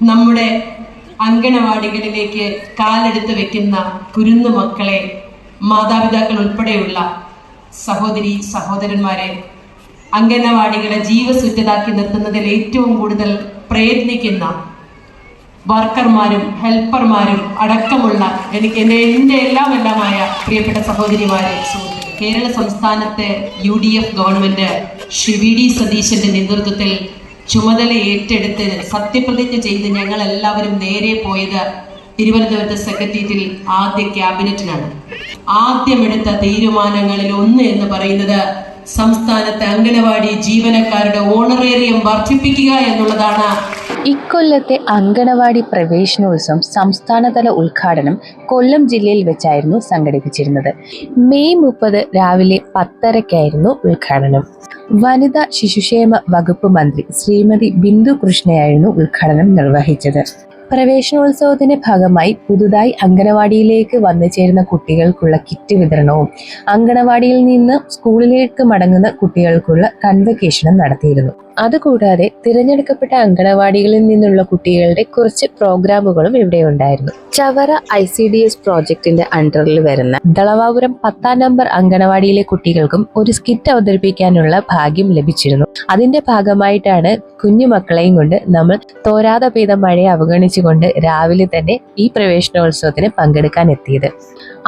നമ്മുടെ അങ്കണവാടികളിലേക്ക് കാലെടുത്ത് വെക്കുന്ന കുരുന്നു മക്കളെ, മാതാപിതാക്കൾ ഉൾപ്പെടെയുള്ള സഹോദരി സഹോദരന്മാരെ, അങ്കണവാടികളെ ജീവസുറ്റതാക്കി നിർത്തുന്നതിൽ ഏറ്റവും കൂടുതൽ പ്രയത്നിക്കുന്ന വർക്കർമാരും ഹെൽപ്പർമാരും അടക്കമുള്ള എൻ്റെ എല്ലാമായ പ്രിയപ്പെട്ട സഹോദരിമാരെ, കേരള സംസ്ഥാനത്തെ UDF ഗവൺമെന്റ് ശ്രീ VD സതീശന്റെ നേതൃത്വത്തിൽ ചുമതല ഏറ്റെടുത്ത് സത്യപ്രതിജ്ഞ ചെയ്ത് ഞങ്ങൾ എല്ലാവരും നേരെ പോയത് തിരുവനന്തപുരത്ത് സെക്രട്ടേറിയറ്റിൽ ആദ്യ ക്യാബിനറ്റിനാണ്. ആദ്യമെടുത്ത തീരുമാനങ്ങളിൽ ഒന്ന് എന്ന് പറയുന്നത് സംസ്ഥാനത്തെ അംഗനവാടി ജീവനക്കാരുടെ ഓണറേറിയം വർദ്ധിപ്പിക്കുക എന്നുള്ളതാണ്. ഇക്കൊല്ലത്തെ അങ്കണവാടി പ്രവേശനോത്സവം സംസ്ഥാനതല ഉദ്ഘാടനം കൊല്ലം ജില്ലയിൽ വെച്ചായിരുന്നു സംഘടിപ്പിച്ചിരുന്നത്. മെയ് 30 രാവിലെ 10:30 ഉദ്ഘാടനം. വനിതാ ശിശുക്ഷേമ വകുപ്പ് മന്ത്രി ശ്രീമതി ബിന്ദു കൃഷ്ണയായിരുന്നു ഉദ്ഘാടനം നിർവഹിച്ചത്. പ്രവേശനോത്സവത്തിന്റെ ഭാഗമായി പുതുതായി അങ്കണവാടിയിലേക്ക് വന്നു ചേരുന്ന കുട്ടികൾക്കുള്ള കിറ്റ് വിതരണവും അങ്കണവാടിയിൽ നിന്ന് സ്കൂളിലേക്ക് മടങ്ങുന്ന കുട്ടികൾക്കുള്ള കൺവക്കേഷനും നടത്തിയിരുന്നു. അതുകൂടാതെ തിരഞ്ഞെടുക്കപ്പെട്ട അങ്കണവാടികളിൽ നിന്നുള്ള കുട്ടികളുടെ കുറച്ച് പ്രോഗ്രാമുകളും ഇവിടെ ഉണ്ടായിരുന്നു. ചവറ ICDS പ്രോജക്റ്റിന്റെ അണ്ടറിൽ വരുന്ന ദളവാപുരം 10ാം നമ്പർ അങ്കണവാടിയിലെ കുട്ടികൾക്കും ഒരു സ്കിറ്റ് അവതരിപ്പിക്കാനുള്ള ഭാഗ്യം ലഭിച്ചിരുന്നു. അതിന്റെ ഭാഗമായിട്ടാണ് കുഞ്ഞുമക്കളെയും കൊണ്ട് നമ്മൾ തോരാതെ പെയ്ത മഴയെ അവഗണിച്ചുകൊണ്ട് രാവിലെ തന്നെ ഈ പ്രവേശനോത്സവത്തിന് പങ്കെടുക്കാൻ എത്തിയത്.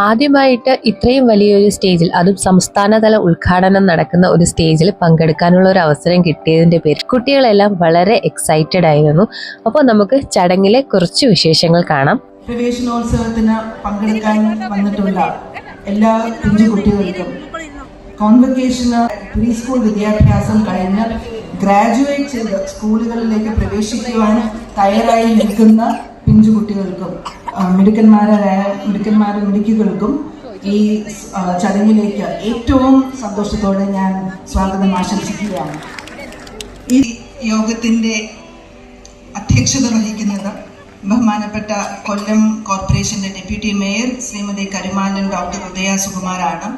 ആദ്യമായിട്ട് ഇത്രയും വലിയൊരു സ്റ്റേജിൽ, അതും സംസ്ഥാനതല ഉദ്ഘാടനം നടക്കുന്ന ഒരു സ്റ്റേജിൽ പങ്കെടുക്കാനുള്ള ഒരു അവസരം കിട്ടിയതിന്റെ പേരിൽ കുട്ടികളെല്ലാം വളരെ എക്സൈറ്റഡ് ആയിരുന്നു. അപ്പോൾ നമുക്ക് ചടങ്ങിലെ കുറച്ച് വിശേഷങ്ങൾ കാണാം. പ്രവേശനോത്സവത്തിന് പങ്കെടുക്കാൻ വന്നിട്ടുള്ള എല്ലാ പിഞ്ചു കുട്ടികൾക്കും കോൺവക്കേഷന് പ്രീ സ്കൂൾ വിദ്യാഭ്യാസം കഴിഞ്ഞ് ഗ്രാജുവേറ്റ് ചെയ്ത് സ്കൂളുകളിലേക്ക് പ്രവേശിക്കുവാൻ തയ്യാറായി നിൽക്കുന്ന പിഞ്ചു കുട്ടികൾക്കും മിടുക്കന്മാരും മിടുക്കികൾക്കും ഈ ചടങ്ങിലേക്ക് ഏറ്റവും സന്തോഷത്തോടെ ഞാൻ സ്വാഗതം ആശംസിക്കുകയാണ്. ഈ യോഗത്തിന്റെ അധ്യക്ഷത വഹിക്കുന്നത് ബഹുമാനപ്പെട്ട കൊല്ലം കോർപ്പറേഷന്റെ ഡെപ്യൂട്ടി മേയർ ശ്രീമതി കരുമാലൻ ഡോക്ടർ ഉദയ സുകുമാറാണ്.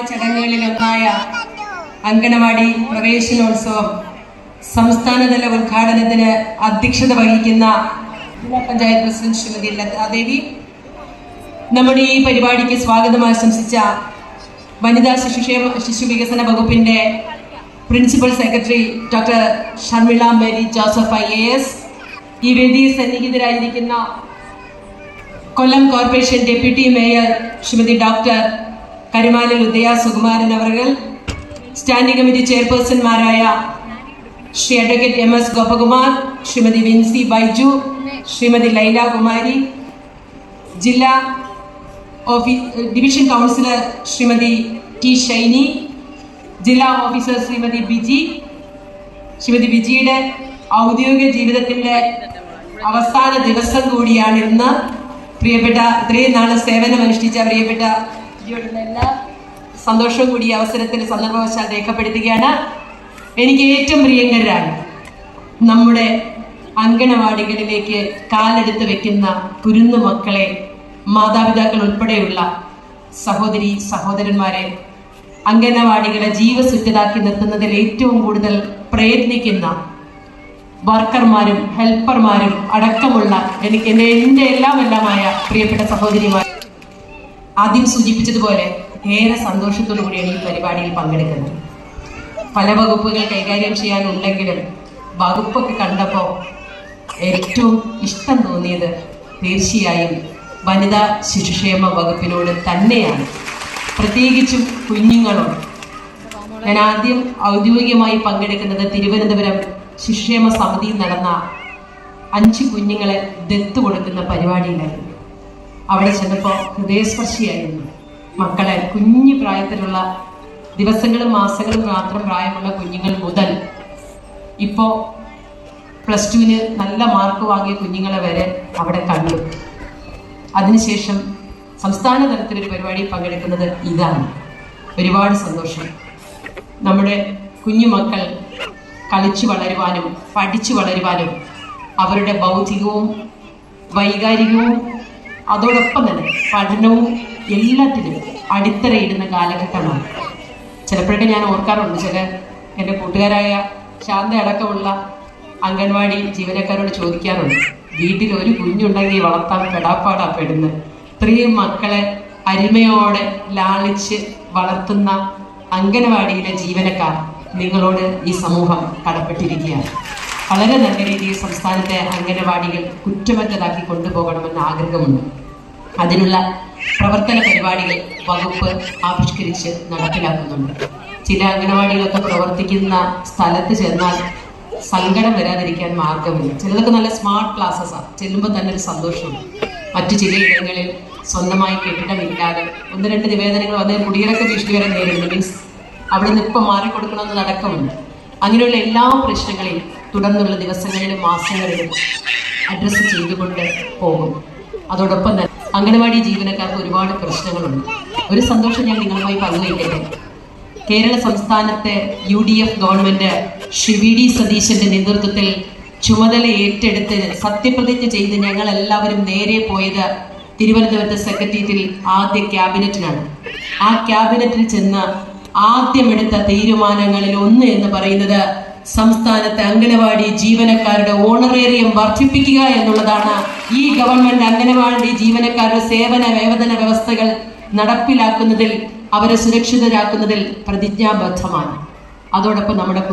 ചടങ്ങുകളിൽ ഒന്നായ അങ്കണവാടി പ്രവേശനോത്സവം സംസ്ഥാനതല ഉദ്ഘാടനത്തിന് അധ്യക്ഷത വഹിക്കുന്ന ജില്ലാ പഞ്ചായത്ത് പ്രസിഡന്റ് ശ്രീമതി ലതാദേവി, നമ്മുടെ ഈ പരിപാടിക്ക് സ്വാഗതം ആശംസിച്ച വനിതാ ശിശു വികസന വകുപ്പിന്റെ principal secretary doctor Sharmila Mary Joseph IAS, ഈ വേദിയിൽ സന്നിഹിതരായിരിക്കുന്ന Kollam corporation deputy mayor Shrimati doctor Karumalan Udaya Sukumaran അവർകൾ, സ്റ്റാൻഡിംഗ് കമ്മിറ്റി ചെയർപേഴ്സൺമാരായ ശ്രീ അഡ്വക്കേറ്റ് MS ഗോപകുമാർ, ശ്രീമതി വിൻസി ബൈജു, ശ്രീമതി ലൈല കുമാരി, ജില്ലാ division councillor Shrimati T Shiny, ജില്ലാ ഓഫീസർ ശ്രീമതി ബിജി. ശ്രീമതി ബിജിയുടെ ഔദ്യോഗിക ജീവിതത്തിന്റെ അവസാന ദിവസം കൂടിയാണ് ഇന്ന്. പ്രിയപ്പെട്ട ഇത്രയും നാളെ സേവനമനുഷ്ഠിച്ച പ്രിയപ്പെട്ട എല്ലാ സന്തോഷവും കൂടി അവസരത്തിൽ സന്ദർഭവശാൽ രേഖപ്പെടുത്തുകയാണ്. എനിക്ക് ഏറ്റവും പ്രിയങ്കരാണ് നമ്മുടെ അങ്കണവാടികളിലേക്ക് കാലെടുത്ത് വെക്കുന്ന കുരുന്നു മക്കളെ, മാതാപിതാക്കൾ ഉൾപ്പെടെയുള്ള സഹോദരി സഹോദരന്മാരെ, അങ്കണവാടികളെ ജീവസുറ്റതാക്കി നിർത്തുന്നതിൽ ഏറ്റവും കൂടുതൽ പ്രയത്നിക്കുന്ന വർക്കർമാരും ഹെൽപ്പർമാരും അടക്കമുള്ള എൻ്റെ എല്ലാമായ പ്രിയപ്പെട്ട സഹോദരിമാർ, ആദ്യം സൂചിപ്പിച്ചതുപോലെ ഏറെ സന്തോഷത്തോടു കൂടിയാണ് ഈ പരിപാടിയിൽ പങ്കെടുക്കുന്നത്. പല വകുപ്പുകൾ കൈകാര്യം ചെയ്യാനുണ്ടെങ്കിലും വകുപ്പൊക്കെ കണ്ടപ്പോൾ ഏറ്റവും ഇഷ്ടം തോന്നിയത് തീർച്ചയായും വനിതാ ശിശുക്ഷേമ വകുപ്പിനോട് തന്നെയാണ്, പ്രത്യേകിച്ചും കുഞ്ഞുങ്ങളോട്. ഞാൻ ആദ്യം ഔദ്യോഗികമായി പങ്കെടുക്കുന്നത് തിരുവനന്തപുരം ശിശുക്ഷേമ സമിതിയിൽ നടന്ന 5 കുഞ്ഞുങ്ങളെ ദത്ത് കൊടുക്കുന്ന പരിപാടിയിലായിരുന്നു. അവിടെ ചെന്നപ്പോൾ ഹൃദയസ്പർശിയായിരുന്നു. മക്കളെ കുഞ്ഞു പ്രായത്തിലുള്ള ദിവസങ്ങളും മാസങ്ങളും മാത്രം പ്രായമുള്ള കുഞ്ഞുങ്ങൾ മുതൽ ഇപ്പോൾ +2 നല്ല മാർക്ക് വാങ്ങിയ കുഞ്ഞുങ്ങളെ വരെ അവിടെ കണ്ടു. അതിനുശേഷം സംസ്ഥാന തലത്തിലൊരു പരിപാടിയിൽ പങ്കെടുക്കുന്നത് ഇതാണ്. ഒരുപാട് സന്തോഷം. നമ്മുടെ കുഞ്ഞുമക്കൾ കളിച്ചു വളരുവാനും പഠിച്ചു വളരുവാനും അവരുടെ ബൗദ്ധികവും വൈകാരികവും അതോടൊപ്പം തന്നെ പഠനവും എല്ലാത്തിനും അടിത്തറയിടുന്ന കാലഘട്ടമാണ്. ചിലപ്പോഴൊക്കെ ഞാൻ ഓർക്കാറുണ്ട്, ചില എൻ്റെ കൂട്ടുകാരായ ശാന്ത അടക്കമുള്ള അംഗൻവാടി ജീവനക്കാരോട് ചോദിക്കാറുണ്ട്, വീട്ടിൽ ഒരു കുഞ്ഞുണ്ടെങ്കിൽ വളർത്താൻ പെടാപ്പാടാ പെടുന്നത്. ഇത്രയും മക്കളെ അരിമയോടെ ലാളിച്ച് വളർത്തുന്ന അംഗനവാടിയിലെ ജീവനക്കാർ നിങ്ങളോട് ഈ സമൂഹം കടപ്പെട്ടിരിക്കുകയാണ്. വളരെ നല്ല രീതിയിൽ സംസ്ഥാനത്തെ അംഗനവാടികൾ കുറ്റമറ്റതാക്കി കൊണ്ടുപോകണമെന്ന് ആഗ്രഹമുണ്ട്. അതിനുള്ള പ്രവർത്തന പരിപാടികൾ വകുപ്പ് ആവിഷ്കരിച്ച് നടപ്പിലാക്കുന്നുണ്ട്. ചില അംഗനവാടികളൊക്കെ പ്രവർത്തിക്കുന്ന സ്ഥലത്ത് ചെന്നാൽ സങ്കടം വരാതിരിക്കാൻ മാർഗമില്ല. ചിലതൊക്കെ നല്ല സ്മാർട്ട് ക്ലാസ്സസാണ്, ചെല്ലുമ്പോൾ തന്നെ ഒരു സന്തോഷമുണ്ട്. മറ്റു ചിലയിടങ്ങളിൽ സ്വന്തമായി കെട്ടിടമില്ലാതെ 1-2 നിവേദനങ്ങൾ വന്ന് കുടിയിറക്ക ഭീഷണി വരെ നേരിടുന്നു. മീൻസ് അവിടെ നിന്ന് ഇപ്പം മാറിക്കൊടുക്കണമെന്ന് നടക്കമുണ്ട്. അങ്ങനെയുള്ള എല്ലാ പ്രശ്നങ്ങളെയും തുടർന്നുള്ള ദിവസങ്ങളിലും മാസങ്ങളിലും അഡ്രസ്സ് ചെയ്തുകൊണ്ട് പോകും. അതോടൊപ്പം തന്നെ അംഗനവാടി ജീവനക്കാർക്ക് ഒരുപാട് പ്രശ്നങ്ങളുണ്ട്. ഒരു സന്തോഷം ഞാൻ നിങ്ങളുമായി പങ്കുവയ്ക്കട്ടെ. കേരള സംസ്ഥാനത്തെ UDF ഗവൺമെന്റ് ശ്രീ VD സതീശന്റെ നേതൃത്വത്തിൽ ചുമതല ഏറ്റെടുത്ത് സത്യപ്രതിജ്ഞ ചെയ്ത് ഞങ്ങൾ എല്ലാവരും നേരെ പോയത് തിരുവനന്തപുരത്തെ സെക്രട്ടേറിയറ്റിൽ ആദ്യ ക്യാബിനറ്റിനാണ്. ആ ക്യാബിനറ്റിൽ ചെന്ന് ആദ്യമെടുത്ത തീരുമാനങ്ങളിൽ ഒന്ന് എന്ന് പറയുന്നത് സംസ്ഥാനത്തെ അംഗനവാടി ജീവനക്കാരുടെ ഓണറേറിയം വർദ്ധിപ്പിക്കുക എന്നുള്ളതാണ്. ഈ ഗവൺമെന്റ് അംഗനവാടി ജീവനക്കാരുടെ സേവന വേതന വ്യവസ്ഥകൾ നടപ്പിലാക്കുന്നതിൽ, അവരെ സുരക്ഷിതരാക്കുന്നതിൽ പ്രതിജ്ഞാബദ്ധമാണ്. അതോടൊപ്പം നമ്മുടെ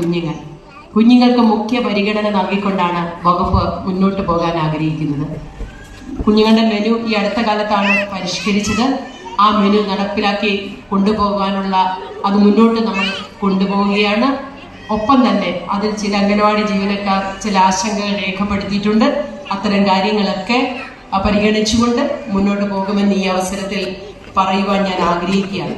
കുഞ്ഞുങ്ങൾക്ക് മുഖ്യ പരിഗണന നൽകിക്കൊണ്ടാണ് വകുപ്പ് മുന്നോട്ട് പോകാൻ ആഗ്രഹിക്കുന്നത്. കുഞ്ഞുങ്ങളുടെ മെനു ഈ അടുത്ത കാലത്താണ് പരിഷ്കരിച്ചത്. ആ മെനു നടപ്പിലാക്കി കൊണ്ടുപോകാനുള്ള അത് മുന്നോട്ട് നമ്മൾ കൊണ്ടുപോവുകയാണ്. ഒപ്പം തന്നെ അതിൽ ചില അംഗനവാടി ജീവനക്കാർ ചില ആശങ്കകൾ രേഖപ്പെടുത്തിയിട്ടുണ്ട്. അത്തരം കാര്യങ്ങളൊക്കെ പരിഗണിച്ചുകൊണ്ട് മുന്നോട്ട് പോകുമെന്ന് ഈ അവസരത്തിൽ പറയുവാൻ ഞാൻ ആഗ്രഹിക്കുകയാണ്.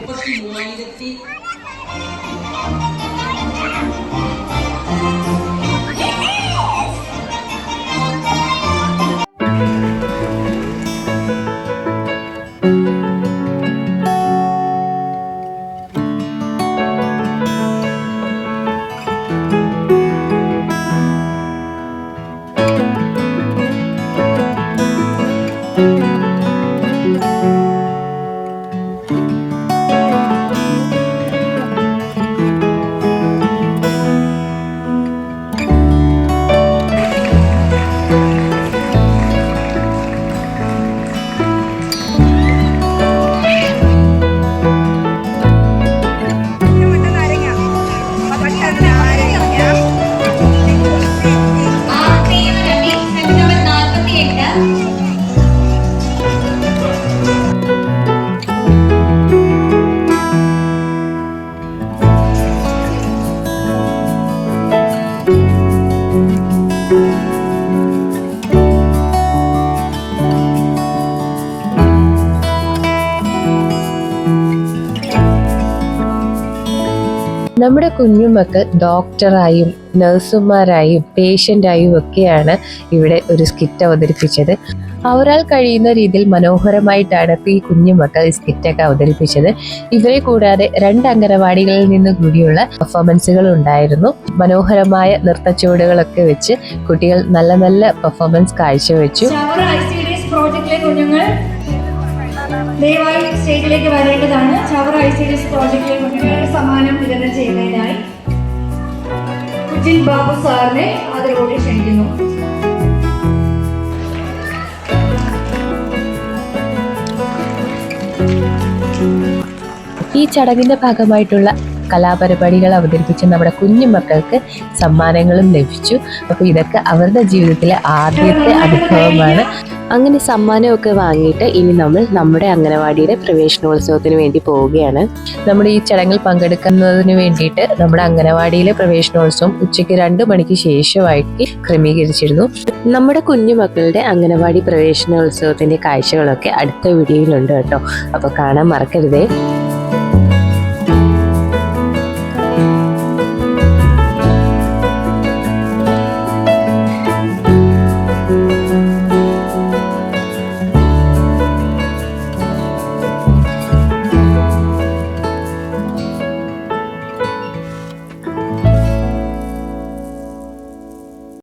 നമ്മുടെ കുഞ്ഞുമക്കൾ ഡോക്ടറായും നഴ്സുമാരായും പേഷ്യൻ്റായും ഒക്കെയാണ് ഇവിടെ ഒരു സ്കിറ്റ് അവതരിപ്പിച്ചത്. അവരാൽ കഴിയുന്ന രീതിയിൽ മനോഹരമായിട്ടാണ് ഈ കുഞ്ഞുമക്കൾ ഈ സ്കിറ്റൊക്കെ അവതരിപ്പിച്ചത്. ഇവരെ കൂടാതെ 2 അംഗനവാടികളിൽ നിന്ന് കൂടിയുള്ള പെർഫോമൻസുകൾ ഉണ്ടായിരുന്നു. മനോഹരമായ നൃത്തച്ചുവടുകളൊക്കെ വെച്ച് കുട്ടികൾ നല്ല നല്ല പെർഫോമൻസ് കാഴ്ചവെച്ചു. ദയവായി സ്റ്റേജിലേക്ക് വരേണ്ടതാണ്. ചവറ ICDS പ്രോജക്റ്റിലെ കുഞ്ഞുങ്ങളുടെ സമ്മാനം വിതരണം ചെയ്യുന്നതിനായി കുജിൻ ബാബു സാറിനെ ആദരവോടെ ക്ഷണിക്കുന്നു. ഈ ചടങ്ങിന്റെ ഭാഗമായിട്ടുള്ള കലാപരിപാടികൾ അവതരിപ്പിച്ച നമ്മുടെ കുഞ്ഞുമക്കൾക്ക് സമ്മാനങ്ങളും ലഭിച്ചു. അപ്പോൾ ഇതൊക്കെ അവരുടെ ജീവിതത്തിലെ ആദ്യത്തെ അനുഭവമാണ്. അങ്ങനെ സമ്മാനമൊക്കെ വാങ്ങിയിട്ട് ഇനി നമ്മൾ നമ്മുടെ അംഗനവാടിയുടെ പ്രവേശനോത്സവത്തിന് വേണ്ടി പോവുകയാണ്. നമ്മുടെ ഈ ചടങ്ങിൽ പങ്കെടുക്കുന്നതിന് വേണ്ടിയിട്ട് നമ്മുടെ അംഗനവാടിയിലെ പ്രവേശനോത്സവം ഉച്ചയ്ക്ക് 2 മണിക്ക് ശേഷമായിട്ട് ക്രമീകരിച്ചിരുന്നു. നമ്മുടെ കുഞ്ഞുമക്കളുടെ അംഗനവാടി പ്രവേശനോത്സവത്തിന്റെ കാഴ്ചകളൊക്കെ അടുത്ത വീഡിയോയിലുണ്ട് കേട്ടോ. അപ്പോൾ കാണാൻ മറക്കരുതേ.